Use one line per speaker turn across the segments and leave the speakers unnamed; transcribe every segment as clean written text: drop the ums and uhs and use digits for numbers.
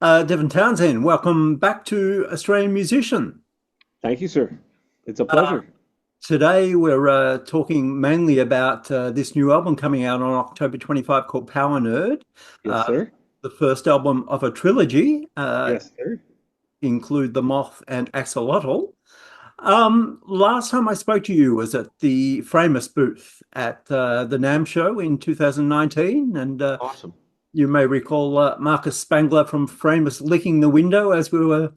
Devin Townsend, welcome back to Australian Musician.
Thank you, sir. It's a
Uh,
pleasure.
Today we're talking mainly about this new album coming out on October 25 called Powernerd,
Yes,
uh,
sir.
the first album of a trilogy,
Yes, sir.
include the Moth and Axolotl. Last time I spoke to you was at the Famous booth at the NAMM show in 2019, and
Awesome.
you may recall Marcus Spangler from Framus licking the window as we were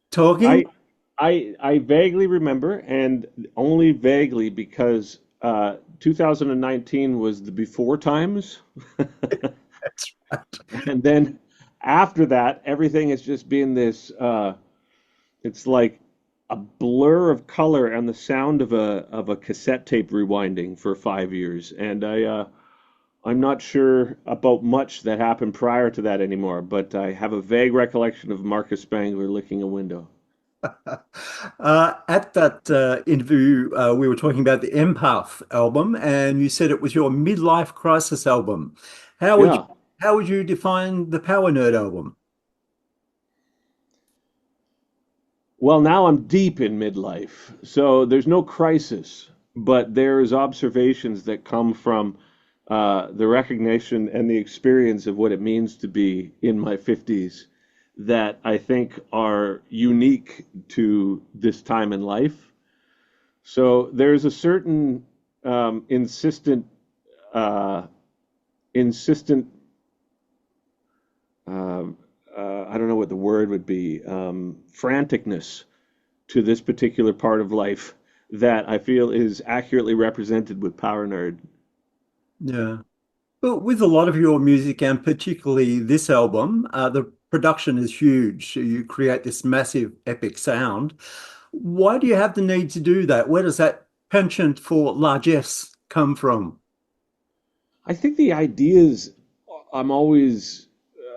talking.
I I vaguely remember, and only vaguely because 2019 was the before times,
That's right.
and then after that, everything has just been this. It's like a blur of color and the sound of a cassette tape rewinding for 5 years, and I'm not sure about much that happened prior to that anymore, but I have a vague recollection of Marcus Spangler licking a window.
At that interview, we were talking about the Empath album, and you said it was your midlife crisis album. How would you,
Yeah.
how would you define the Power Nerd album?
Well, now I'm deep in midlife, so there's no crisis, but there's observations that come from the recognition and the experience of what it means to be in my 50s that I think are unique to this time in life. So there's a certain insistent, uh, insistent uh, I don't know what the word would be, franticness to this particular part of life that I feel is accurately represented with Power Nerd.
Yeah. But with a lot of your music, and particularly this album, the production is huge. You create this massive epic sound. Why do you have the need to do that? Where does that penchant for largesse come from?
I think the ideas I'm always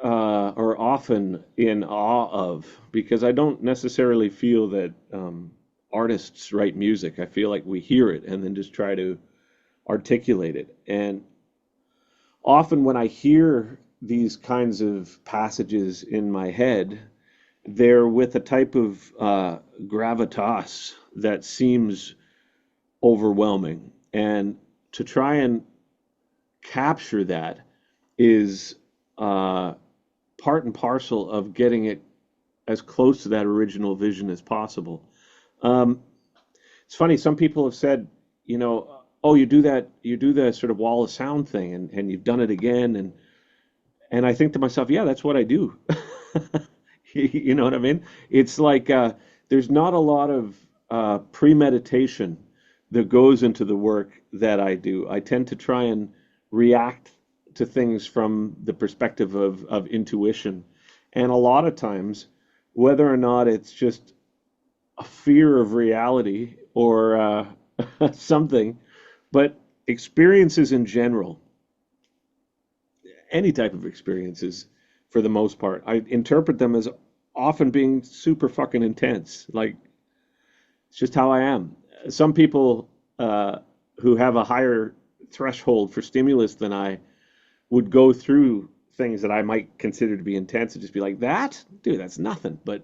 or often in awe of because I don't necessarily feel that artists write music. I feel like we hear it and then just try to articulate it. And often when I hear these kinds of passages in my head, they're with a type of gravitas that seems overwhelming. And to try and capture that is uh, part and parcel of getting it as close to that original vision as possible. Um, it's funny, some people have said, oh, you do that sort of wall of sound thing, and you've done it again, and I think to myself, yeah, that's what I do. You know what I mean? It's like there's not a lot of premeditation that goes into the work that I do. I tend to try and react to things from the perspective of intuition. And a lot of times, whether or not it's just a fear of reality or something, but experiences in general, any type of experiences for the most part, I interpret them as often being super fucking intense. Like, it's just how I am. Some people who have a higher threshold for stimulus than I would go through things that I might consider to be intense and just be like, that? Dude, that's nothing. But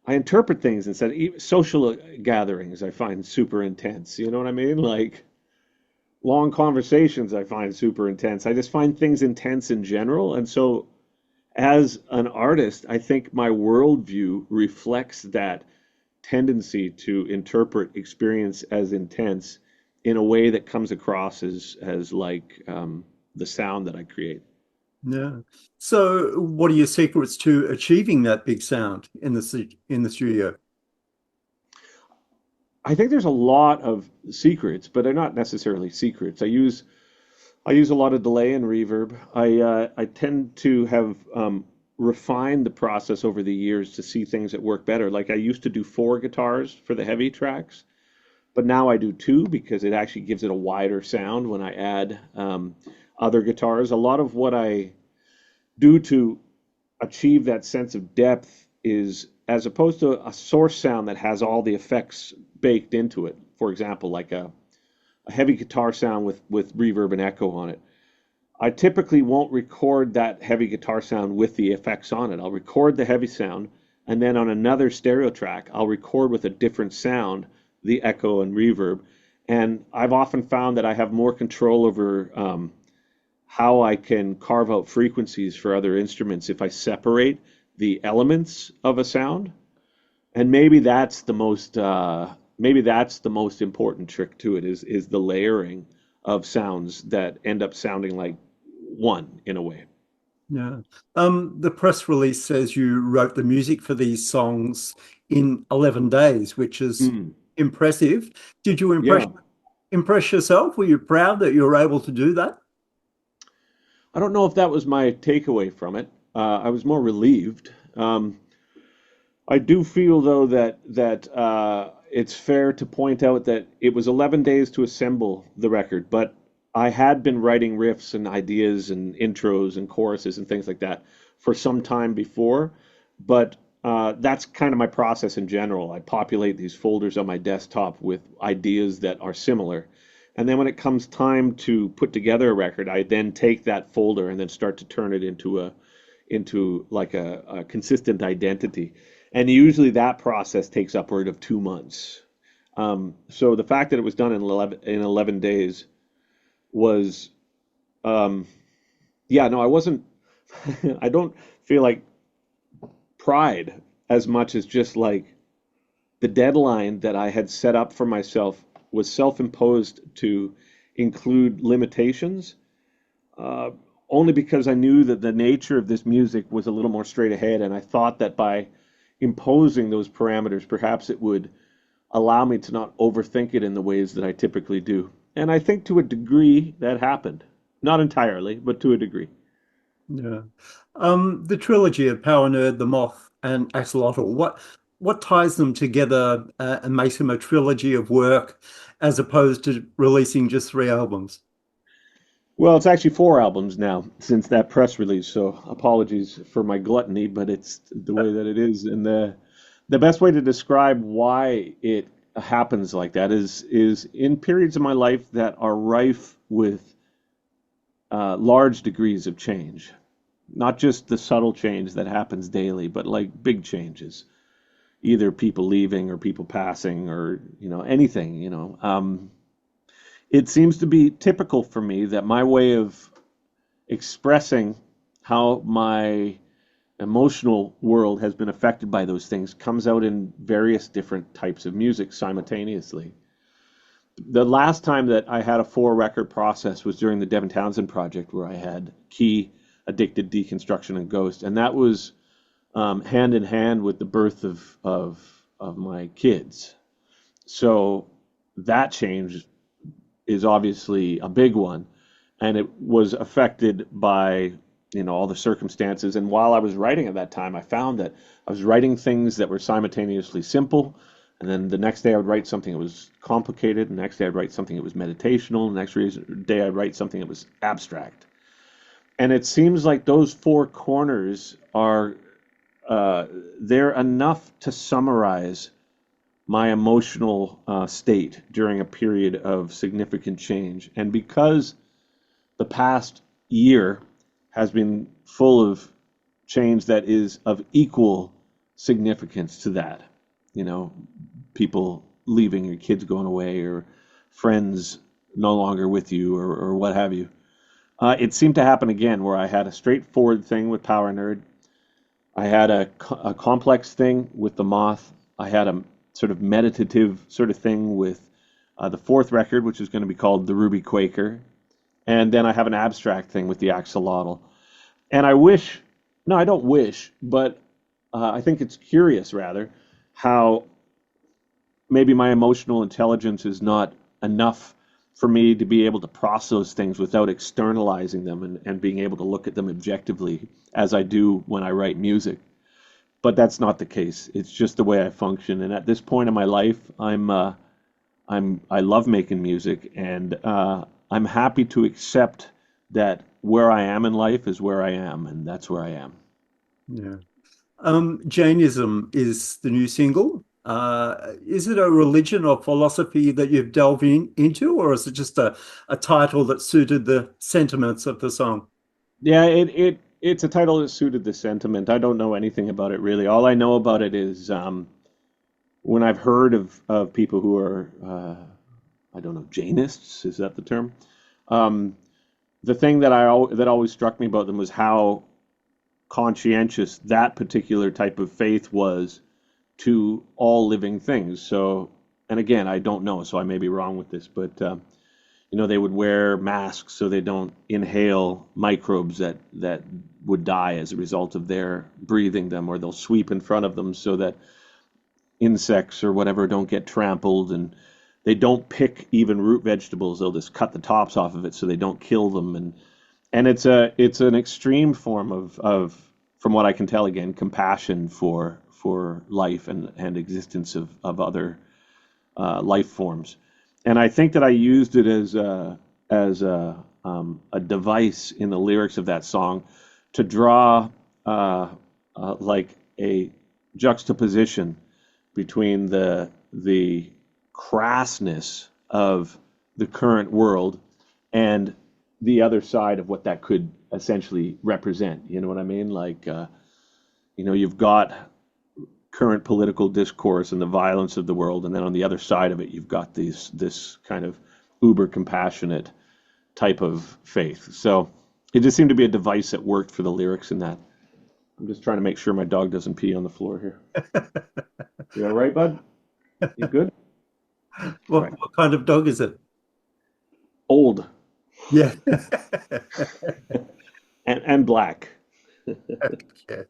I interpret things and said, social gatherings I find super intense. You know what I mean? Like long conversations I find super intense. I just find things intense in general. And so as an artist, I think my worldview reflects that tendency to interpret experience as intense in a way that comes across as like the sound that I create.
Yeah. So, what are your secrets to achieving that big sound in the studio?
I think there's a lot of secrets, but they're not necessarily secrets. I use a lot of delay and reverb. I tend to have refined the process over the years to see things that work better. Like I used to do four guitars for the heavy tracks, but now I do two because it actually gives it a wider sound when I add other guitars. A lot of what I do to achieve that sense of depth is as opposed to a source sound that has all the effects baked into it. For example, like a heavy guitar sound with reverb and echo on it. I typically won't record that heavy guitar sound with the effects on it. I'll record the heavy sound, and then on another stereo track, I'll record with a different sound, the echo and reverb. And I've often found that I have more control over how I can carve out frequencies for other instruments if I separate the elements of a sound. And maybe that's the most important trick to it is the layering of sounds that end up sounding like one in a way.
Yeah. The press release says you wrote the music for these songs in 11 days, which is
Mm,
impressive. Did you
yeah.
impress yourself? Were you proud that you were able to do that?
I don't know if that was my takeaway from it. I was more relieved. I do feel though that it's fair to point out that it was 11 days to assemble the record, but I had been writing riffs and ideas and intros and choruses and things like that for some time before. But that's kind of my process in general. I populate these folders on my desktop with ideas that are similar. And then when it comes time to put together a record, I then take that folder and then start to turn it into like a consistent identity. And usually that process takes upward of 2 months. So the fact that it was done in 11 days was, um, yeah, no, I wasn't, I don't feel like pride as much as just like the deadline that I had set up for myself was self-imposed to include limitations, uh, only because I knew that the nature of this music was a little more straight ahead, and I thought that by imposing those parameters, perhaps it would allow me to not overthink it in the ways that I typically do. And I think to a degree that happened. Not entirely, but to a degree.
Yeah. The trilogy of Powernerd, the Moth, and Axolotl, what ties them together and makes them a trilogy of work as opposed to releasing just three albums?
Well, it's actually 4 albums now since that press release, so apologies for my gluttony, but it's the way that it is. And the best way to describe why it happens like that is in periods of my life that are rife with large degrees of change, not just the subtle change that happens daily, but like big changes, either people leaving or people passing or anything. It seems to be typical for me that my way of expressing how my emotional world has been affected by those things comes out in various different types of music simultaneously. The last time that I had a 4 record process was during the Devin Townsend Project, where I had Key, Addicted, Deconstruction, and Ghost, and that was hand in hand with the birth of my kids. So that change is obviously a big one, and it was affected by all the circumstances. And while I was writing at that time, I found that I was writing things that were simultaneously simple, and then the next day I would write something that was complicated. The next day I'd write something that was meditational. The next day I'd write something that was abstract. And it seems like those 4 corners are they're enough to summarize my emotional state during a period of significant change. And because the past year has been full of change that is of equal significance to that, you know, people leaving, your kids going away, or friends no longer with you, or what have you. It seemed to happen again where I had a straightforward thing with Powernerd. I had a complex thing with the Moth. I had a sort of meditative sort of thing with the 4th record, which is going to be called the Ruby Quaker. And then I have an abstract thing with the Axolotl. And I wish, no, I don't wish, but I think it's curious rather how maybe my emotional intelligence is not enough for me to be able to process those things without externalizing them and being able to look at them objectively as I do when I write music. But that's not the case. It's just the way I function. And at this point in my life, I love making music, and I'm happy to accept that where I am in life is where I am, and that's where I am.
Yeah. Jainism is the new single. Is it a religion or philosophy that you've delved into, or is it just a title that suited the sentiments of the song?
Yeah, it's a title that suited the sentiment. I don't know anything about it really. All I know about it is when I've heard of people who are I don't know, Jainists, is that the term? Um, the thing that always struck me about them was how conscientious that particular type of faith was to all living things. So, and again, I don't know, so I may be wrong with this, but they would wear masks so they don't inhale microbes that would die as a result of their breathing them, or they'll sweep in front of them so that insects or whatever don't get trampled, and they don't pick even root vegetables. They'll just cut the tops off of it so they don't kill them, and it's an extreme form of from what I can tell, again, compassion for life and existence of other life forms. And I think that I used it as a device in the lyrics of that song to draw like a juxtaposition between the crassness of the current world and the other side of what that could essentially represent. You know what I mean? Like, you've got current political discourse and the violence of the world, and then on the other side of it, you've got this kind of uber compassionate type of faith. So it just seemed to be a device that worked for the lyrics in that. I'm just trying to make sure my dog doesn't pee on the floor here. You all right, bud? You good? All right.
What kind of dog is it?
Old
Yeah.
and black.
Okay.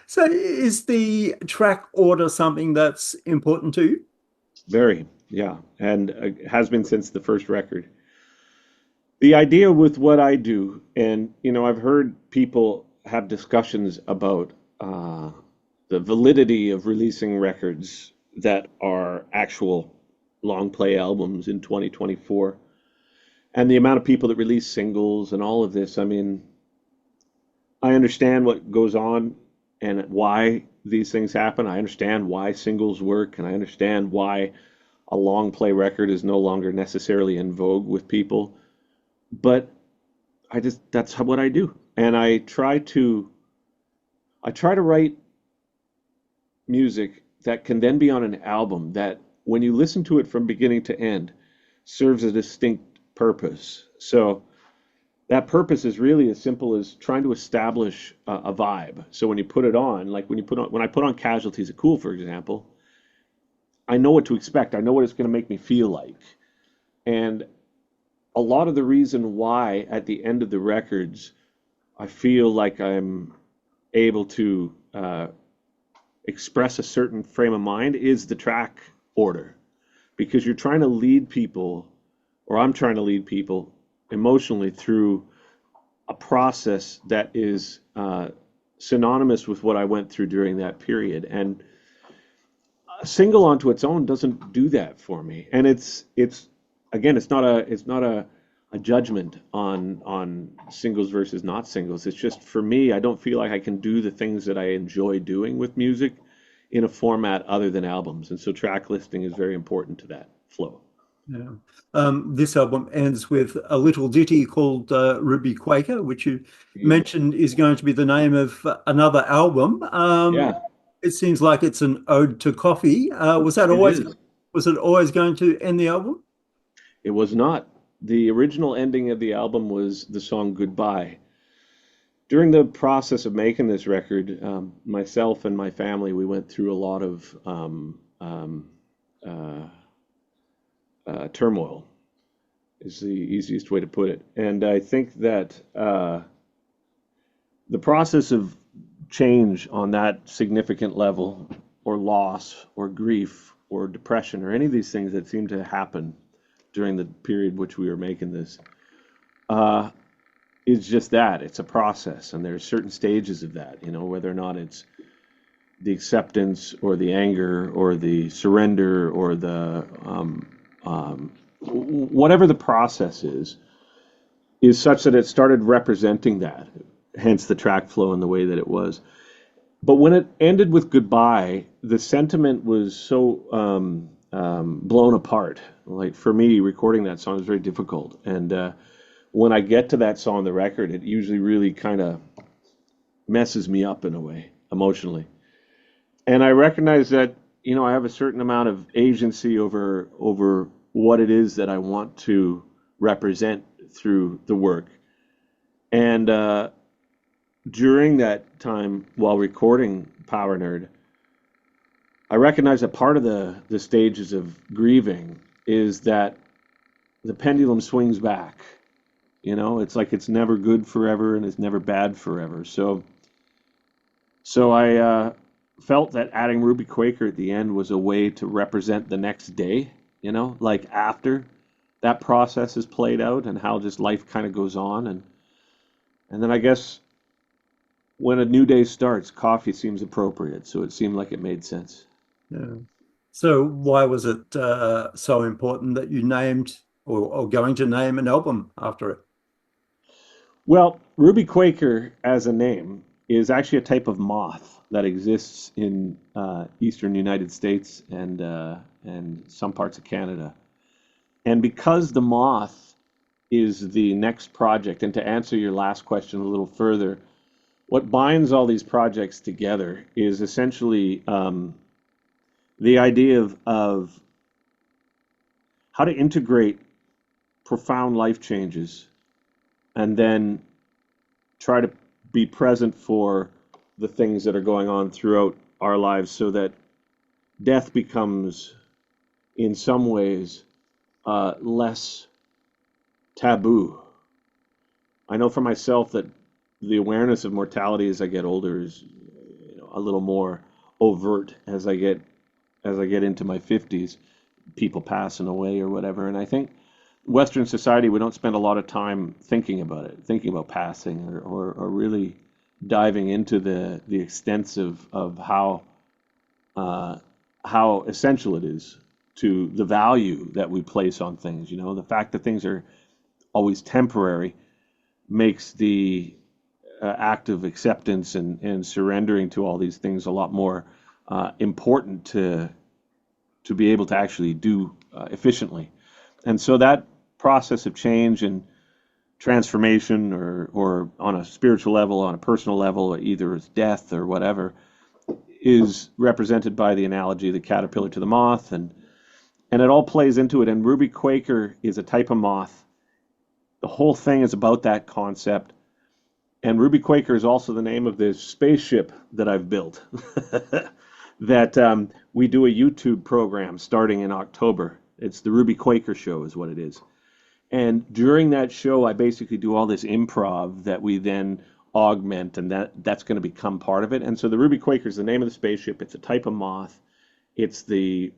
So is the track order something that's important to you?
Very, yeah, and has been since the first record. The idea with what I do, and I've heard people have discussions about the validity of releasing records that are actual long play albums in 2024, and the amount of people that release singles and all of this. I mean, I understand what goes on and why these things happen. I understand why singles work, and I understand why a long play record is no longer necessarily in vogue with people. But that's what I do, and I try to write music that can then be on an album that, when you listen to it from beginning to end, serves a distinct purpose. So that purpose is really as simple as trying to establish a vibe. So when you put it on, like when I put on Casualties of Cool, for example, I know what to expect. I know what it's going to make me feel like. And a lot of the reason why at the end of the records I feel like I'm able to express a certain frame of mind is the track order, because you're trying to lead people, or I'm trying to lead people emotionally through a process that is synonymous with what I went through during that period. And a single onto its own doesn't do that for me. And it's again, it's not a judgment on singles versus not singles. It's just, for me, I don't feel like I can do the things that I enjoy doing with music in a format other than albums. And so track listing is very important to that flow.
Yeah. This album ends with a little ditty called Ruby Quaker, which you mentioned is going to be the name of another album.
Yeah,
It seems like it's an ode to coffee.
it is.
Was it always going to end the album?
It was not. The original ending of the album was the song Goodbye. During the process of making this record, myself and my family, we went through a lot of uh, turmoil, is the easiest way to put it. And I think that the process of change on that significant level, or loss, or grief, or depression, or any of these things that seem to happen during the period which we were making this, uh, is just that. It's a process, and there's certain stages of that, whether or not it's the acceptance, or the anger, or the surrender, or the whatever the process is such that it started representing that, hence the track flow in the way that it was. but when it ended with goodbye, the sentiment was so blown apart. Like for me, recording that song is very difficult, and when I get to that song on the record, it usually really kind of messes me up in a way emotionally. And I recognize that I have a certain amount of agency over what it is that I want to represent through the work. And during that time, while recording Powernerd, I recognize that part of the stages of grieving is that the pendulum swings back. It's like it's never good forever and it's never bad forever. So I felt that adding Ruby Quaker at the end was a way to represent the next day, like after that process is played out and how just life kind of goes on. And then I guess when a new day starts, coffee seems appropriate. So it seemed like it made sense.
Yeah. So why was it so important that you named or going to name an album after it?
Well, Ruby Quaker as a name is actually a type of moth that exists in eastern United States and some parts of Canada. And because the moth is the next project, and to answer your last question a little further, what binds all these projects together is essentially the idea of how to integrate profound life changes and then try to be present for the things that are going on throughout our lives so that death becomes, in some ways, less taboo. I know for myself that the awareness of mortality as I get older is a little more overt as I get into my 50s, people passing away or whatever. And I think Western society, we don't spend a lot of time thinking about it, thinking about passing or really diving into the extents of how essential it is to the value that we place on things. The fact that things are always temporary makes the act of acceptance and surrendering to all these things a lot more important to be able to actually do efficiently. And so that process of change and transformation or on a spiritual level, on a personal level, either as death or whatever, is represented by the analogy of the caterpillar to the moth, and it all plays into it. And Ruby Quaker is a type of moth. The whole thing is about that concept. And Ruby Quaker is also the name of this spaceship that I've built. That we do a YouTube program starting in October. It's the Ruby Quaker Show, is what it is. And during that show, I basically do all this improv that we then augment, and that's going to become part of it. And so the Ruby Quaker is the name of the spaceship. It's a type of moth. It's the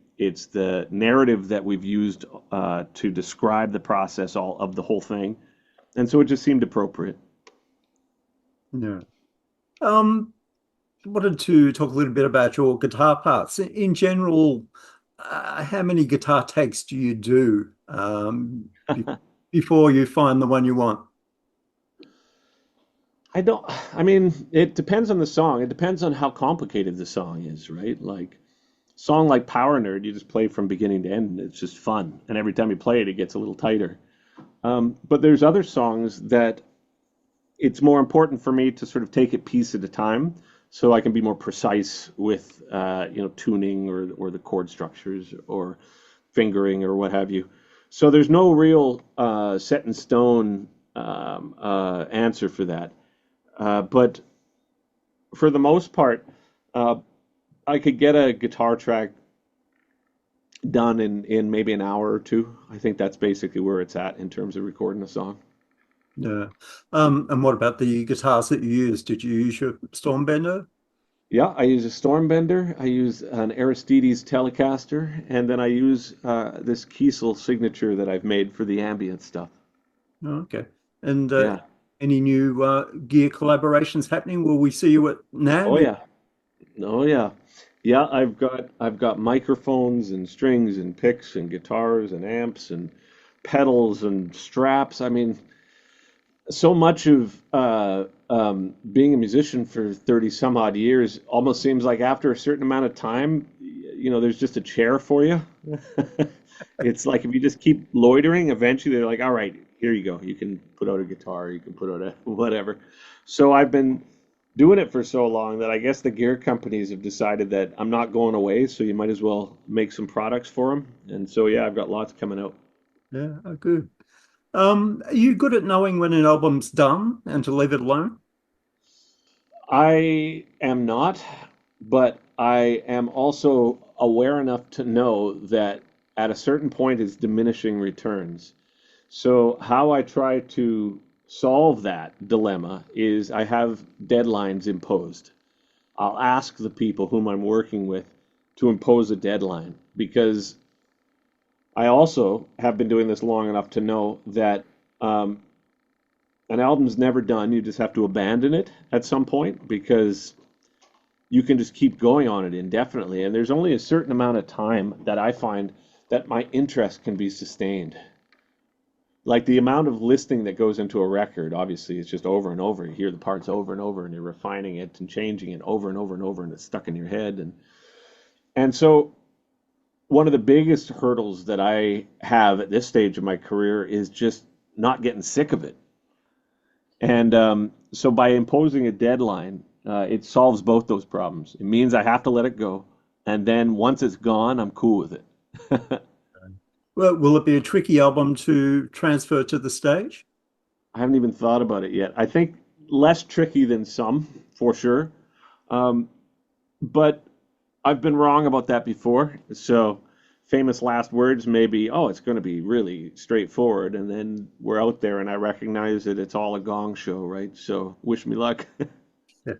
narrative that we've used to describe the process all of the whole thing, and so it just seemed appropriate.
Yeah. Um, Wanted to talk a little bit about your guitar parts. In general, how many guitar takes do you do be before you find the one you want?
I don't. I mean, it depends on the song. It depends on how complicated the song is, right? Like song like Power Nerd, you just play from beginning to end. It's just fun, and every time you play it, it gets a little tighter. But there's other songs that it's more important for me to sort of take it piece at a time, so I can be more precise with tuning or the chord structures or fingering or what have you. So there's no real set in stone answer for that. But for the most part, uh, I could get a guitar track done in maybe an hour or two. I think that's basically where it's at in terms of recording a song.
Yeah. And what about the guitars that you use? Did you use your Stormbender?
Yeah, I use a Stormbender. I use an Aristides Telecaster, and then I use this Kiesel signature that I've made for the ambient stuff.
Oh, okay. And
Yeah.
any new gear collaborations happening? Will we see you at
Oh
NAMM?
yeah. Oh yeah. Yeah, I've got microphones and strings and picks and guitars and amps and pedals and straps. I mean, so much of being a musician for 30 some odd years almost seems like after a certain amount of time, there's just a chair for you. It's like if you just keep loitering, eventually they're like, all right, here you go. You can put out a guitar, you can put out a whatever. So I've been doing it for so long that I guess the gear companies have decided that I'm not going away, so you might as well make some products for them. And so, yeah, I've got lots coming out.
Yeah, oh, good. Are you good at knowing when an album's done and to leave it alone?
I am not, but I am also aware enough to know that at a certain point it's diminishing returns. So, how I try to solve that dilemma is I have deadlines imposed. I'll ask the people whom I'm working with to impose a deadline because I also have been doing this long enough to know that um, an album's never done. You just have to abandon it at some point because you can just keep going on it indefinitely. And there's only a certain amount of time that I find that my interest can be sustained. Like the amount of listening that goes into a record, obviously, it's just over and over. You hear the parts over and over, and you're refining it and changing it over and over and over, and it's stuck in your head. And so, one of the biggest hurdles that I have at this stage of my career is just not getting sick of it. And so, by imposing a deadline, it solves both those problems. It means I have to let it go, and then once it's gone, I'm cool with it.
Well, will it be a tricky album to transfer to the stage?
I haven't even thought about it yet. I think less tricky than some, for sure. Um, but I've been wrong about that before. So famous last words may be, oh, it's going to be really straightforward. And then we're out there and I recognize that it's all a gong show, right? So wish me luck.
Yeah.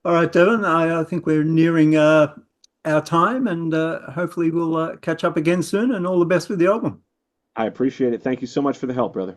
All right, Devin, I think we're nearing our time and hopefully we'll catch up again soon and all the best with the album.
I appreciate it. Thank you so much for the help, brother.